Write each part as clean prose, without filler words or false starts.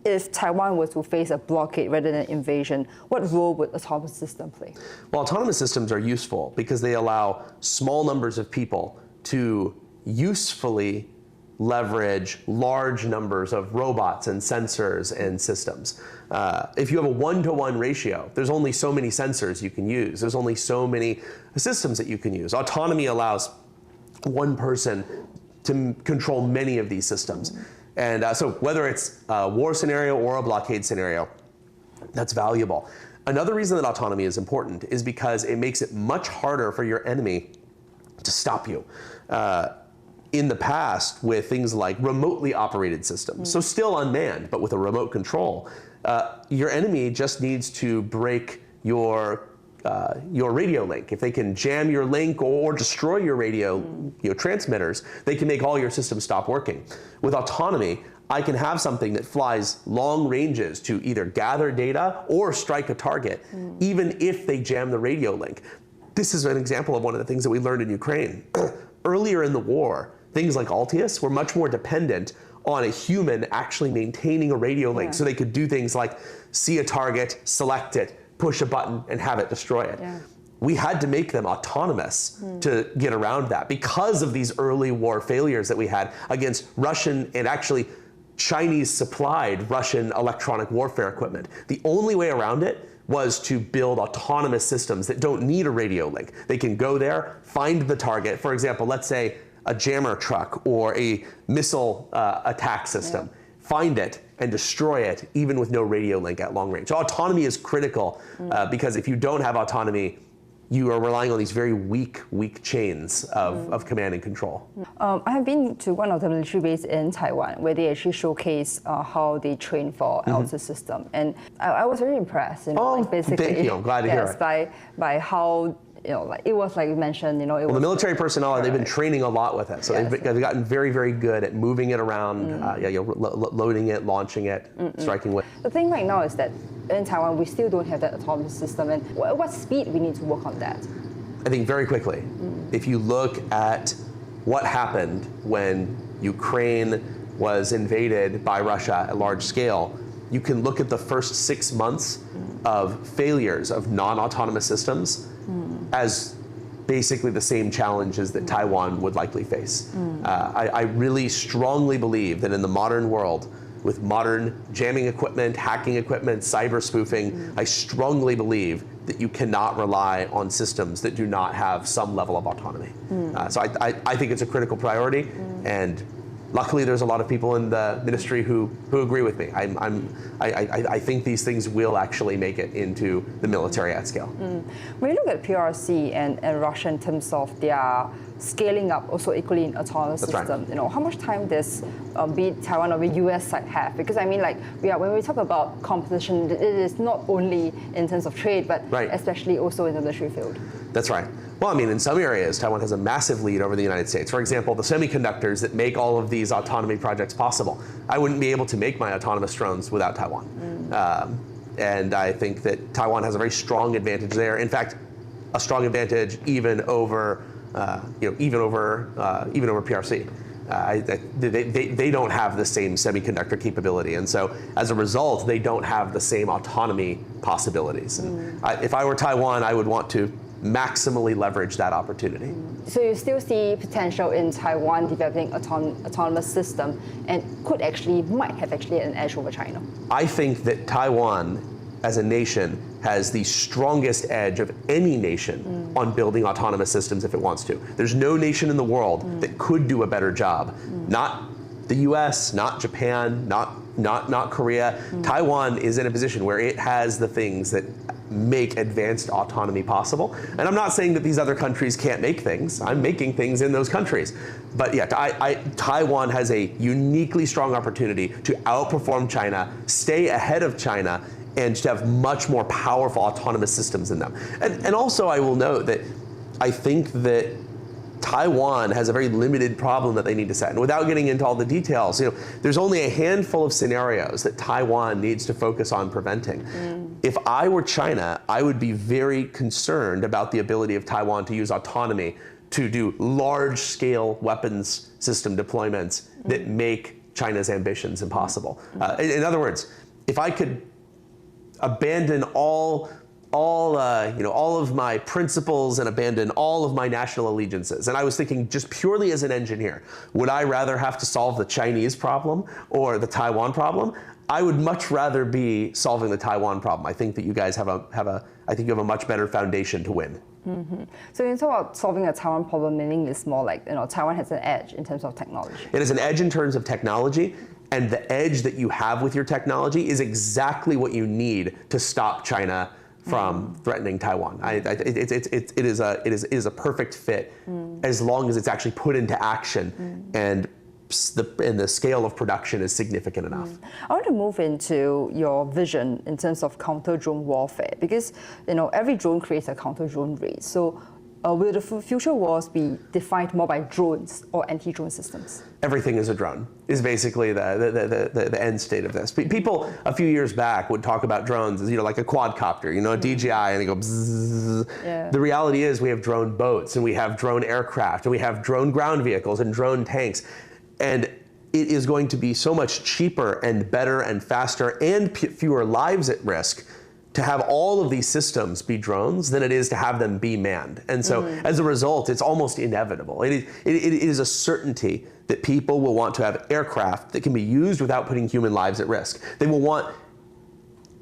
if Taiwan were to face a blockade rather than invasion, what role would autonomous systems play? Well, autonomous systems are useful because they allow small numbers of people to usefully leverage large numbers of robots and sensors and systems. If you have a 1-to-1 ratio, there's only so many sensors you can use. There's only so many systems that you can use. Autonomy allows one person to control many of these systems. And so whether it's a war scenario or a blockade scenario, that's valuable. Another reason that autonomy is important is because it makes it much harder for your enemy to stop you. In the past, with things like remotely operated systems, so still unmanned, but with a remote control, your enemy just needs to break your radio link. If they can jam your link or destroy your radio transmitters, they can make all your systems stop working. With autonomy, I can have something that flies long ranges to either gather data or strike a target, even if they jam the radio link. This is an example of one of the things that we learned in Ukraine. Earlier in the war, things like Altius were much more dependent on a human actually maintaining a radio link, so they could do things like see a target, select it, push a button, and have it destroy it. We had to make them autonomous to get around that because of these early war failures that we had against Russian and actually Chinese supplied Russian electronic warfare equipment. The only way around it was to build autonomous systems that don't need a radio link. They can go there, find the target. For example, let's say a jammer truck or a missile attack system. Find it and destroy it, even with no radio link at long range. So autonomy is critical because if you don't have autonomy, you are relying on these very weak chains of command and control. I have been to one of the military bases in Taiwan where they actually showcase how they train for Alta system, and I was very impressed. Like basically, thank you. I'm glad to hear it. By how like it was like you mentioned, it was the military personnel, they've been training a lot with it. So they've gotten very good at moving it around, loading it, launching it, striking with. The thing right now is that in Taiwan, we still don't have that autonomous system. And what speed we need to work on that? I think very quickly. If you look at what happened when Ukraine was invaded by Russia at large scale, you can look at the first 6 months of failures of non-autonomous systems as basically the same challenges that Taiwan would likely face. I really strongly believe that in the modern world, with modern jamming equipment, hacking equipment, cyber spoofing, I strongly believe that you cannot rely on systems that do not have some level of autonomy. So I think it's a critical priority, and luckily there's a lot of people in the ministry who agree with me. I think these things will actually make it into the military at scale. When you look at PRC and Russia in terms of their scaling up also equally in autonomous systems, how much time does be it Taiwan or the US side have? Because I mean, like when we talk about competition, it is not only in terms of trade, but especially also in the military field. That's right. Well, I mean, in some areas, Taiwan has a massive lead over the United States. For example, the semiconductors that make all of these autonomy projects possible. I wouldn't be able to make my autonomous drones without Taiwan. And I think that Taiwan has a very strong advantage there. In fact, a strong advantage even over PRC. They don't have the same semiconductor capability, and so as a result, they don't have the same autonomy possibilities. If I were Taiwan, I would want to maximally leverage that opportunity. So you still see potential in Taiwan developing autonomous system and might have an edge over China? I think that Taiwan as a nation has the strongest edge of any nation on building autonomous systems if it wants to. There's no nation in the world that could do a better job. Not the US, not Japan, not Korea. Taiwan is in a position where it has the things that make advanced autonomy possible. And I'm not saying that these other countries can't make things. I'm making things in those countries. But yeah, Taiwan has a uniquely strong opportunity to outperform China, stay ahead of China, and to have much more powerful autonomous systems in them. And also I will note that I think that Taiwan has a very limited problem that they need to set. And without getting into all the details, there's only a handful of scenarios that Taiwan needs to focus on preventing. If I were China, I would be very concerned about the ability of Taiwan to use autonomy to do large-scale weapons system deployments that make China's ambitions impossible. In other words, if I could abandon all of my principles and abandon all of my national allegiances, and I was thinking just purely as an engineer, would I rather have to solve the Chinese problem or the Taiwan problem? I would much rather be solving the Taiwan problem. I think that you guys I think you have a much better foundation to win. Mm-hmm. So when you talk about solving a Taiwan problem, meaning it's more like, Taiwan has an edge in terms of technology. It is an edge in terms of technology, and the edge that you have with your technology is exactly what you need to stop China from threatening Taiwan. It is a perfect fit as long as it's actually put into action and the scale of production is significant enough. I want to move into your vision in terms of counter-drone warfare, because every drone creates a counter-drone race. So will the future wars be defined more by drones or anti-drone systems? Everything is a drone, is basically the end state of this. People a few years back would talk about drones as, like a quadcopter, a DJI, and they go bzzz. Yeah. The reality is we have drone boats, and we have drone aircraft, and we have drone ground vehicles and drone tanks. And it is going to be so much cheaper and better and faster and fewer lives at risk to have all of these systems be drones than it is to have them be manned. And so as a result, it's almost inevitable. It is a certainty that people will want to have aircraft that can be used without putting human lives at risk. They will want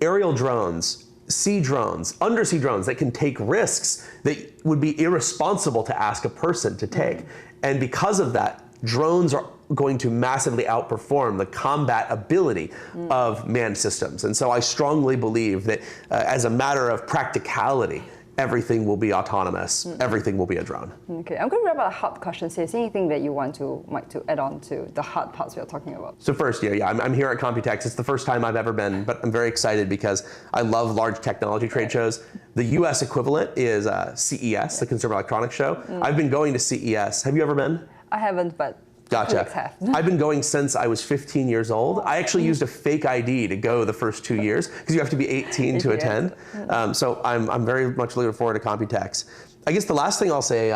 aerial drones, sea drones, undersea drones that can take risks that would be irresponsible to ask a person to take. And because of that, drones are going to massively outperform the combat ability of manned systems. And so I strongly believe that as a matter of practicality, everything will be autonomous, everything will be a drone. Okay, I'm going to wrap up a hard questions here. Is there anything that you want to add on to the hard parts we are talking about? So first, I'm here at Computex. It's the first time I've ever been, but I'm very excited because I love large technology trade shows. The US equivalent is CES, the Consumer Electronics Show. I've been going to CES. Have you ever been? I haven't, but gotcha. I've been going since I was 15 years old. I actually used a fake ID to go the first 2 years because you have to be 18 to attend. So I'm very much looking forward to Computex. I guess the last thing I'll say,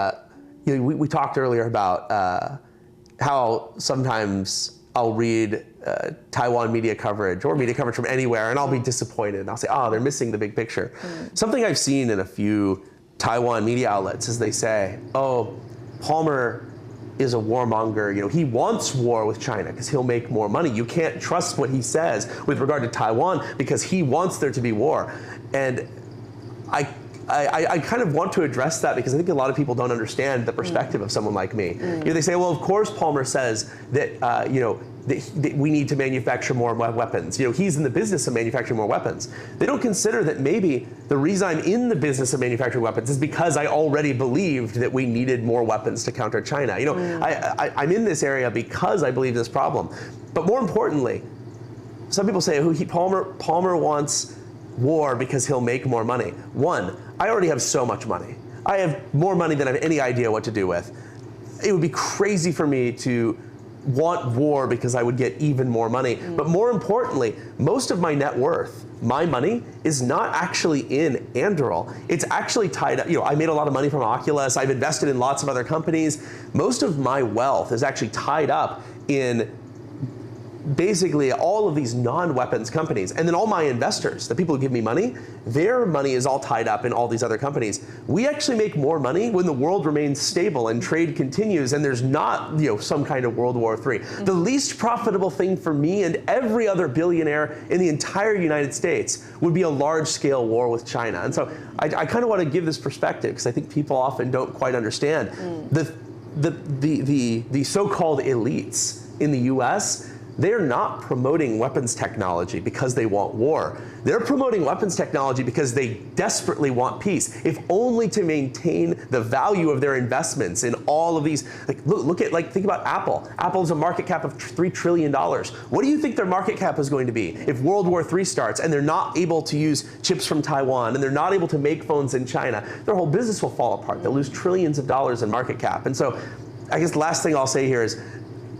we talked earlier about how sometimes I'll read Taiwan media coverage or media coverage from anywhere, and I'll be disappointed. And I'll say, they're missing the big picture. Something I've seen in a few Taiwan media outlets is they say, Palmer is a warmonger. He wants war with China because he'll make more money. You can't trust what he says with regard to Taiwan because he wants there to be war. And I kind of want to address that because I think a lot of people don't understand the perspective of someone like me. They say, well, of course Palmer says that that we need to manufacture more weapons. He's in the business of manufacturing more weapons. They don't consider that maybe the reason I'm in the business of manufacturing weapons is because I already believed that we needed more weapons to counter China. I'm in this area because I believe this problem. But more importantly, some people say Palmer wants war because he'll make more money. One, I already have so much money. I have more money than I have any idea what to do with. It would be crazy for me to want war because I would get even more money. But more importantly, most of my net worth, my money, is not actually in Anduril. It's actually tied up. I made a lot of money from Oculus. I've invested in lots of other companies. Most of my wealth is actually tied up in basically all of these non-weapons companies. And then all my investors, the people who give me money, their money is all tied up in all these other companies. We actually make more money when the world remains stable and trade continues and there's not some kind of World War III. The least profitable thing for me and every other billionaire in the entire United States would be a large-scale war with China. And so I kind of want to give this perspective because I think people often don't quite understand. The so-called elites in the US, they're not promoting weapons technology because they want war. They're promoting weapons technology because they desperately want peace, if only to maintain the value of their investments in all of these. Think about Apple. Apple has a market cap of $3 trillion. What do you think their market cap is going to be if World War III starts and they're not able to use chips from Taiwan and they're not able to make phones in China? Their whole business will fall apart. They'll lose trillions of dollars in market cap. And so I guess the last thing I'll say here is,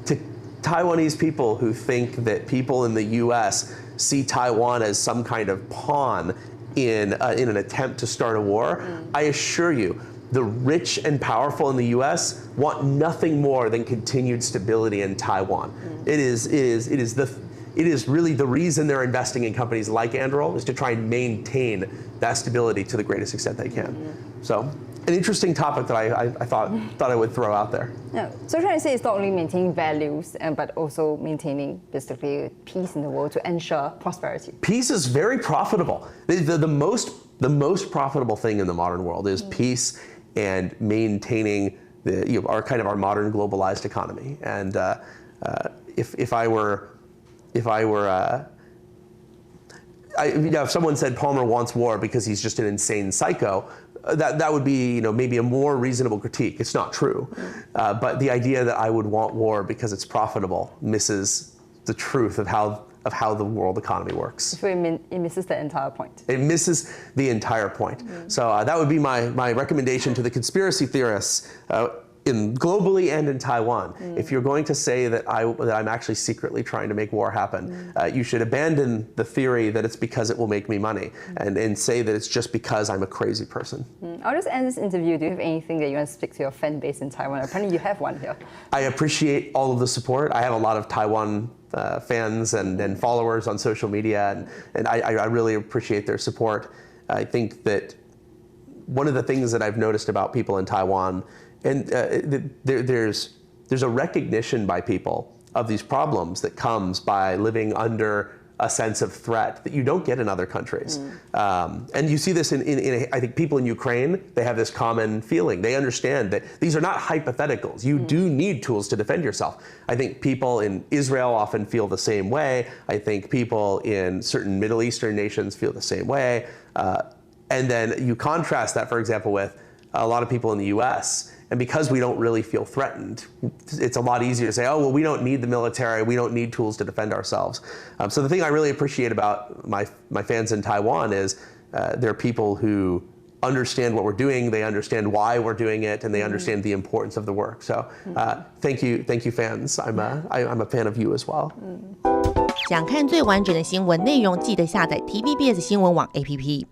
to Taiwanese people who think that people in the US see Taiwan as some kind of pawn in an attempt to start a war, I assure you, the rich and powerful in the U.S. want nothing more than continued stability in Taiwan. It is really the reason they're investing in companies like Anduril, is to try and maintain that stability to the greatest extent they can. So, an interesting topic that I thought I would throw out there. Yeah. So trying to say it's not only maintaining values, but also maintaining basically peace in the world to ensure prosperity. Peace is very profitable. The most profitable thing in the modern world is peace and maintaining our modern globalized economy. And if someone said Palmer wants war because he's just an insane psycho, that would be maybe a more reasonable critique. It's not true, but the idea that I would want war because it's profitable misses the truth of how the world economy works. So it misses the entire point. It misses the entire point. So that would be my recommendation to the conspiracy theorists globally and in Taiwan. If you're going to say that I'm actually secretly trying to make war happen, you should abandon the theory that it's because it will make me money, and say that it's just because I'm a crazy person. I'll just end this interview. Do you have anything that you want to speak to your fan base in Taiwan? Apparently you have one here. I appreciate all of the support. I have a lot of Taiwan fans and followers on social media, and I really appreciate their support. I think that one of the things that I've noticed about people in Taiwan, and there's a recognition by people of these problems that comes by living under a sense of threat that you don't get in other countries. And you see this in I think people in Ukraine, they have this common feeling. They understand that these are not hypotheticals. You do need tools to defend yourself. I think people in Israel often feel the same way. I think people in certain Middle Eastern nations feel the same way. And then you contrast that, for example, with a lot of people in the US. And because we don't really feel threatened, it's a lot easier to say, oh, well, we don't need the military, we don't need tools to defend ourselves. So the thing I really appreciate about my fans in Taiwan is they're people who understand what we're doing, they understand why we're doing it, and they understand the importance of the work. So thank you fans. I'm a fan of you as well. 想看最完整的新闻内容，记得下载TVBS 新闻网 APP。